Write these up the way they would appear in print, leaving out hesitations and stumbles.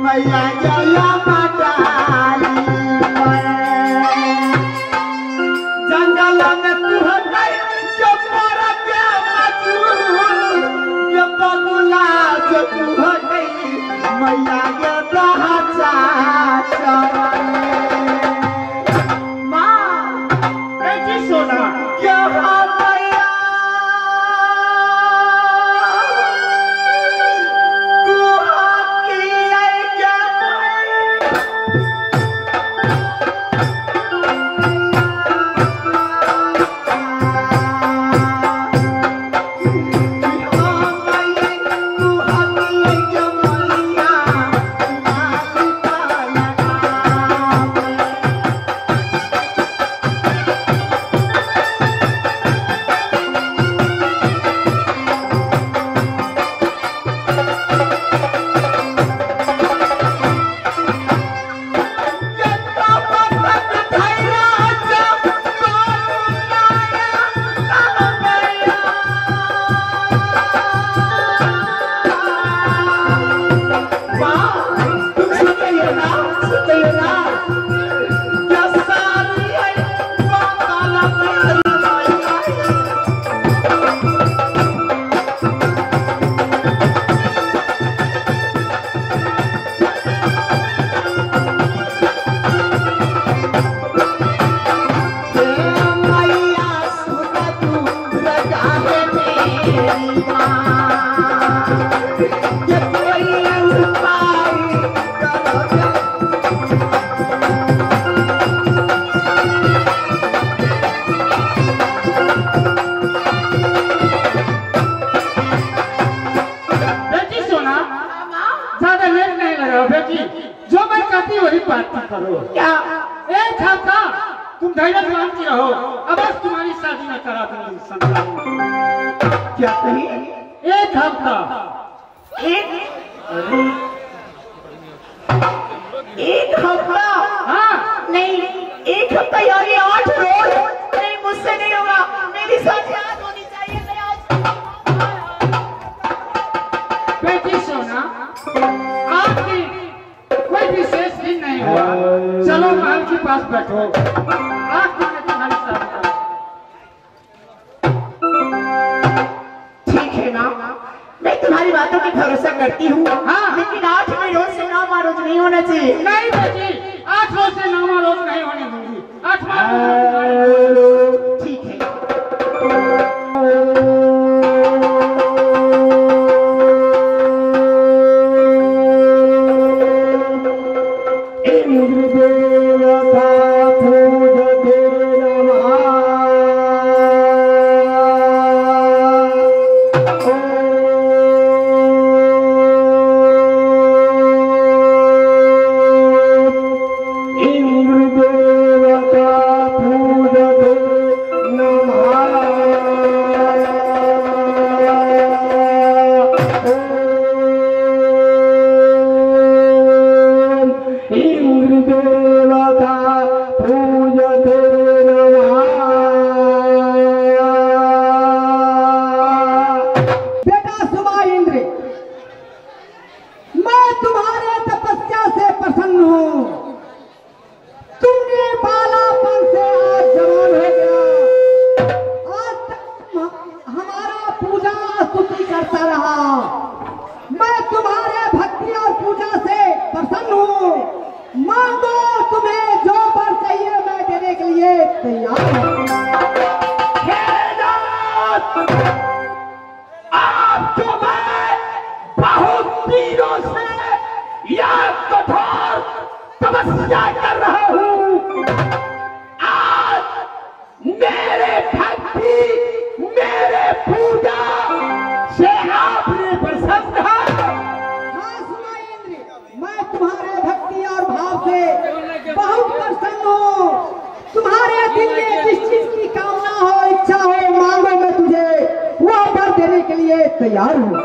मैया जया मटाली जंगल में तू गई जो मोर के मजूर जो बबुला जो तू गई मैया ये रहा चाचा माँ ऐसी सोना क्या करो क्या एक हफ्ता तुम धैर्य की रहो अब बस तुम्हारी शादी में करा दूंगी संसार क्या कही एक हफ्ता एक हफ्ता हाँ नहीं एक हफ्ता यार ये 8 रोज नहीं मुझसे नहीं होगा मेरी शादी आज होनी चाहिए बेटी सोना आपकी कोई विशेष दिन नहीं हुआ चलो महल के पास बैठो आज तुम्हारी शादी ठीक है ना मैं तुम्हारी बातों पे भरोसा करती हूँ हाँ लेकिन 8 रोज से 9 रोज नहीं होना चाहिए नहीं बेटी 8 रोज से 9 रोज नहीं होने दूंगी 8 ठीक है तैयार हूँ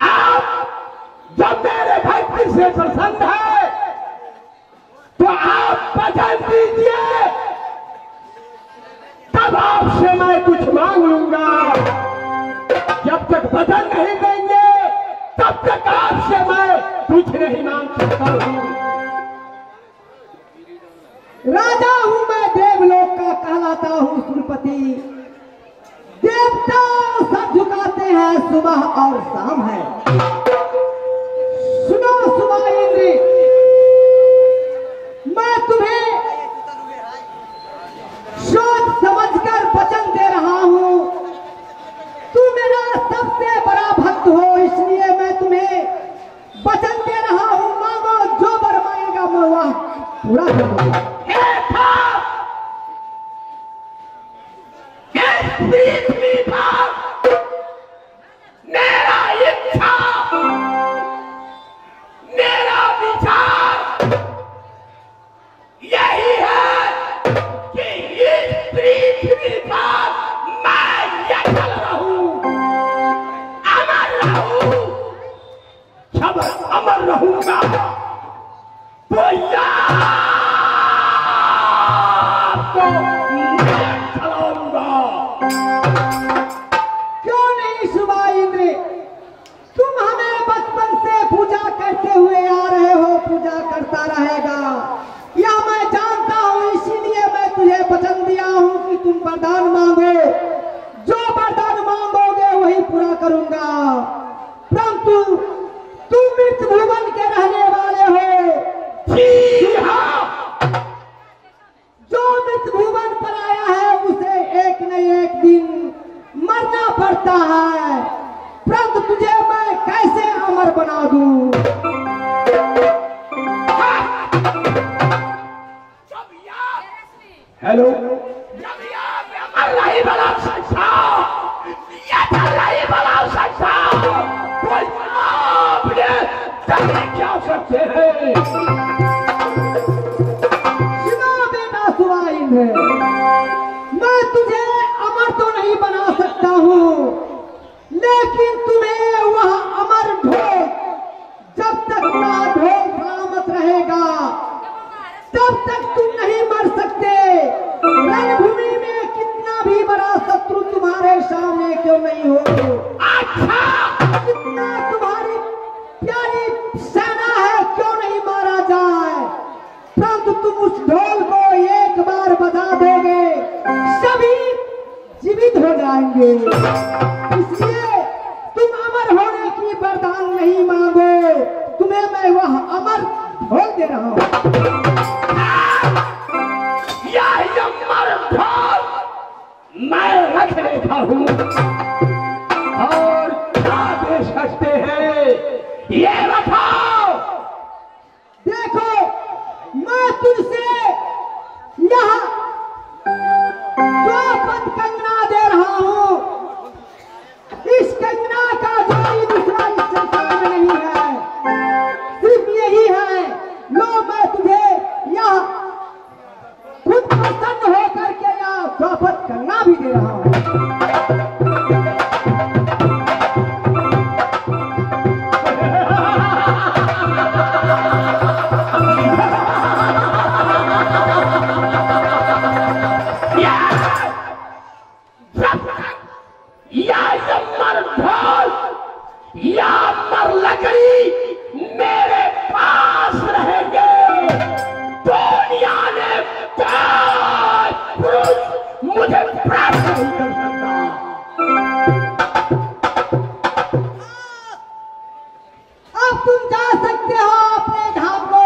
आप जब मेरे भक्ति से प्रसन्न है तो आप वचन दीजिए तब तब आपसे मैं कुछ मांग लूंगा। जब तक बदल नहीं देंगे तब तक आपसे मैं कुछ नहीं मांग सकता हूँ। राजा हूँ मैं, देवलोक का कहलाता हूँ सुरपति। देवता सब झुकाते हैं, सुबह और शाम है। सुनो सुबह इंद्र, मैं तुम्हें सोच समझकर वचन दे रहा हूँ। तू मेरा सबसे बड़ा भक्त हो, इसलिए मैं तुम्हें वचन दे रहा हूँ। मांगो जो वर मांगेगा मैं वह पूरा कर दूंगा। मेरा इच्छा, मेरा विचार यही है कि इस पृथ्वी पर मैं अटल रहूं, अमर रहूं। जब अमर रहूंगा तो आपको मैं चलाऊंगा। क्यों नहीं सुबह इंद्र, तुम हमें बचपन से पूजा करते हुए आ रहे हो, पूजा करता रहेगा यह मैं जानता हूँ। इसीलिए मैं तुझे वचन दिया हूँ कि तुम वरदान मांगो, जो वरदान मांगोगे वही पूरा करूंगा। परंतु तुम मृत भुवन के रहने वाले हो। जी हाँ, जो मृत भुवन पर आया है उसे एक न एक दिन मरना पड़ता है। परंतु तुझे मैं कैसे अमर बना दूं? हेलो, जब अमर नहीं बना सकता, नहीं बना सकता, कोई आपने क्या सकते हैं? सुनो बेटा सुबह इंद्र, मैं तुझे अमर तो नहीं बना सकता हूँ, लेकिन तुम्हें वह अमर ढोल, जब तक वह ढोल सलामत रहेगा तब तक तुम नहीं मर सकते। रणभूमि में कितना भी बड़ा शत्रु तुम्हारे सामने क्यों नहीं हो, कितना तुम्हारी प्यारी सेना है क्यों नहीं मारा जाए, परंतु तुम उस ढोल को एक बार बजा दोगे सभी जीवित हो जाएंगे। इसलिए तुम अमर होने की वरदान नहीं मांगो, तुम्हें मैं वह अमर ढोल दे रहा हूँ। यह अमर ढोल मैं रख लेता हूँ और क्या दे सकते हैं ये बताओ। देखो मैं तुझसे यह दो पद कंगना दे रहा हूँ। इस कंगना का जोड़ी दूसरा इस संसार में नहीं है, सिर्फ यही है। लो मैं तुझे यह खुद प्रसन्न होकर के यह दो पद कंगना भी दे रहा हूँ। या मर लकड़ी मेरे पास रहेंगे, दुनिया ने कोई पुरुष मुझे प्राप्त नहीं कर सकता। अब तुम जा सकते हो अपने धाम को,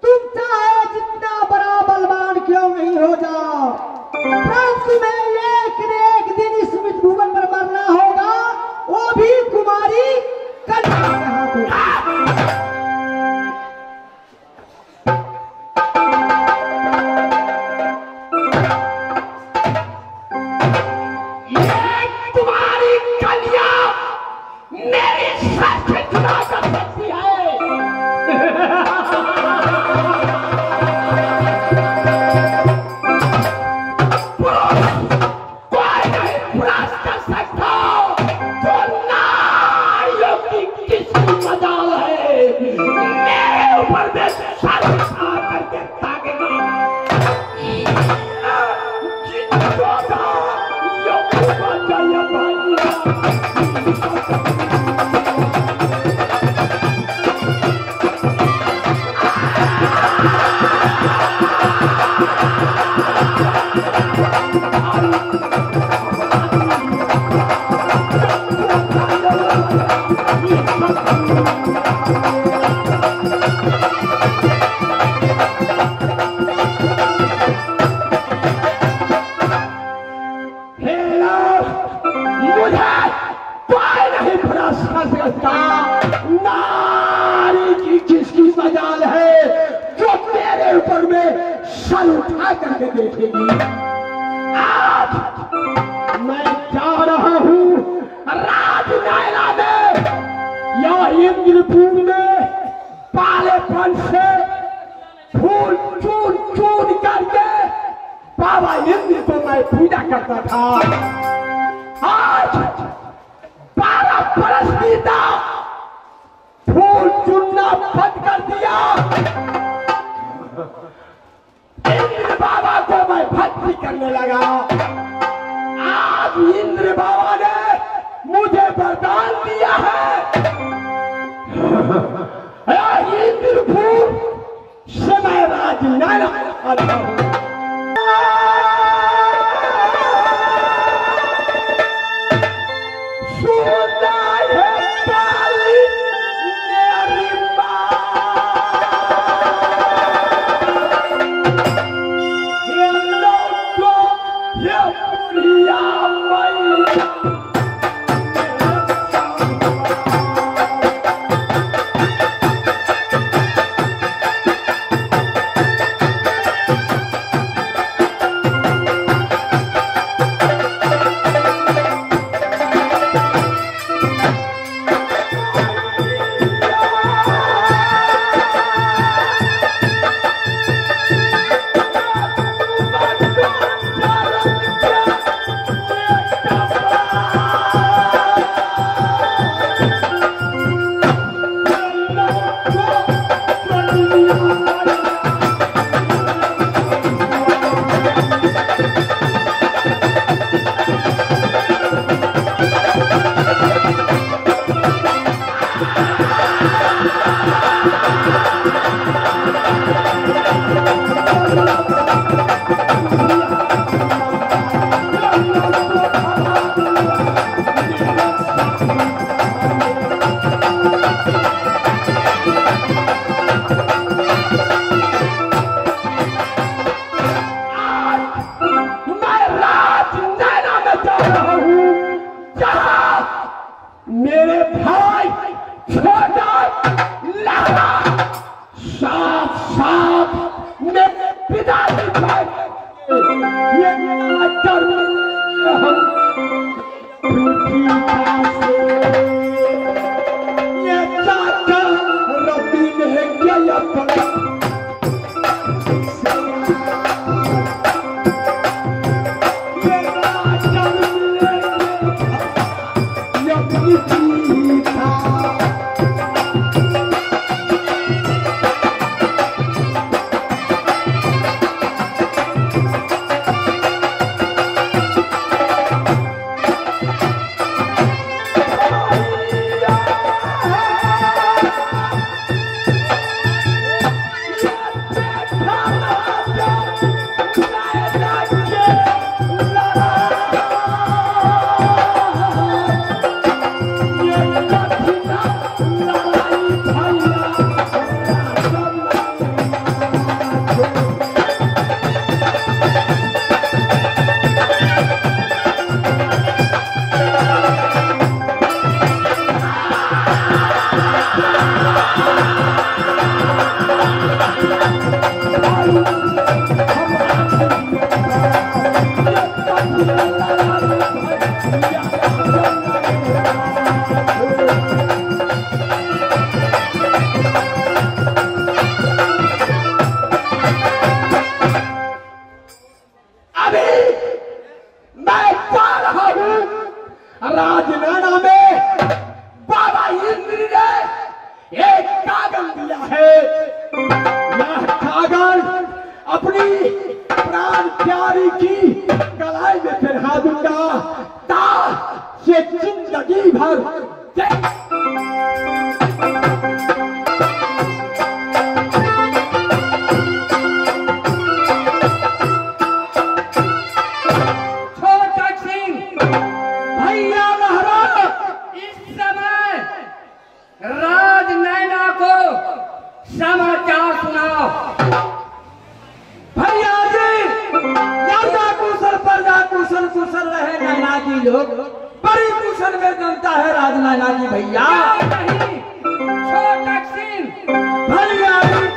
तुम चाहे जितना बड़ा बलवान क्यों नहीं हो जाओ, परंतु मैं एक न एक दिन इस मृत भुवन पर मरना होगा, वो भी कुमारी कन्या के हाथों। ये तुम्हारी कन्या मेरी साथी चुना कर सकती है। पुरुष का यो बचाया भाई नारी की किसकी मजाल है जो तेरे ऊपर में सर उठा करके देखेगी। आज मैं जा रहा हूँ राजनैना में या इंद्रपुर में पालेपन से फूल चून चून करके बाबा इंद्र को मैं पूजा करता था। आज 12 बरस बीता, फूल चुनना बंद कर दिया। इंद्र बाबा को मैं भक्ति करने लगा। आज इंद्र बाबा ने मुझे वरदान दिया है। इंद्रपुर से मैं राजनैना आ रहा हूँ। मेरे भाई छोटा लाला साथ साथ मेरे पिताजी भाई ये मेरा कर्म हम पृथ्वी ये चाचा रबी ने किया पड़ा राजनैना में बाबा इंद्र ने एक कागज दिया है। यह कागज अपनी जान प्यारी की गलाई में पहना दूंगा, ताज ये जिंदगी भर। समाचार सुनाओ। भैया जी, राजा कुशल प्रजा कुशल कुशल रहे नैना जी लोग, बड़ी कुशल में जनता है राज नैना जी भैया। छोटा सिंह भैया जी,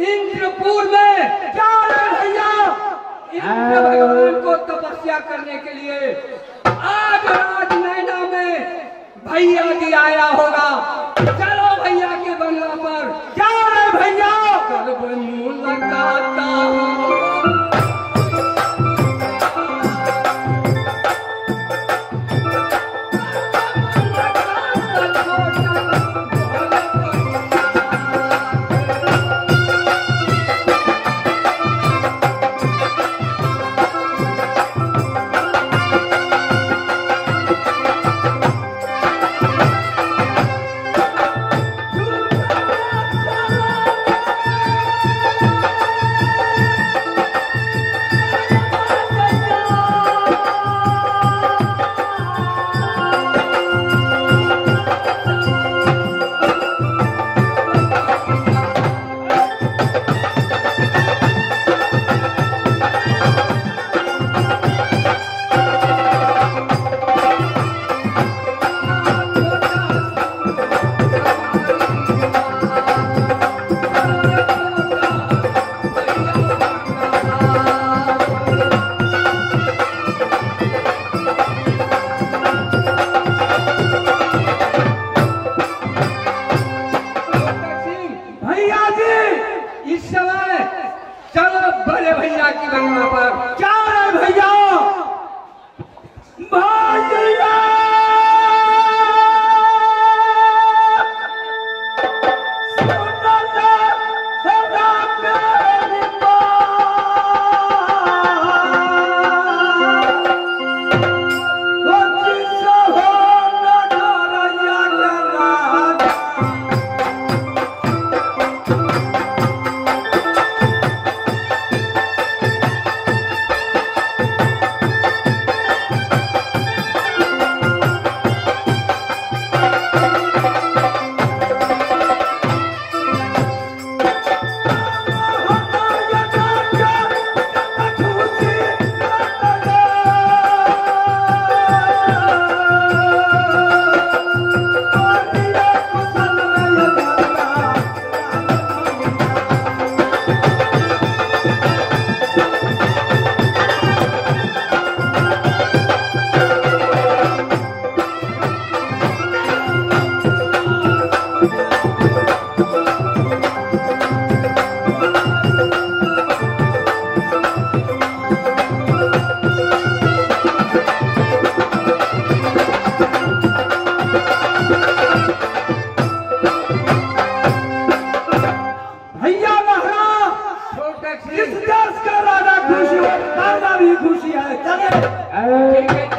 इंद्रपुर में क्या है भैया? इंद्र भगवान को तपस्या करने के लिए आज राज नैना में भैया जी आया होगा। चलो भैया के बंगला पर। क्या है भैया? कब मुलाकात भैया की बंगला पर। क्या है भैया? भैया सेक्सी। इस देश का राजा खुश हो, राजा भी खुशी है। चले। ठीक है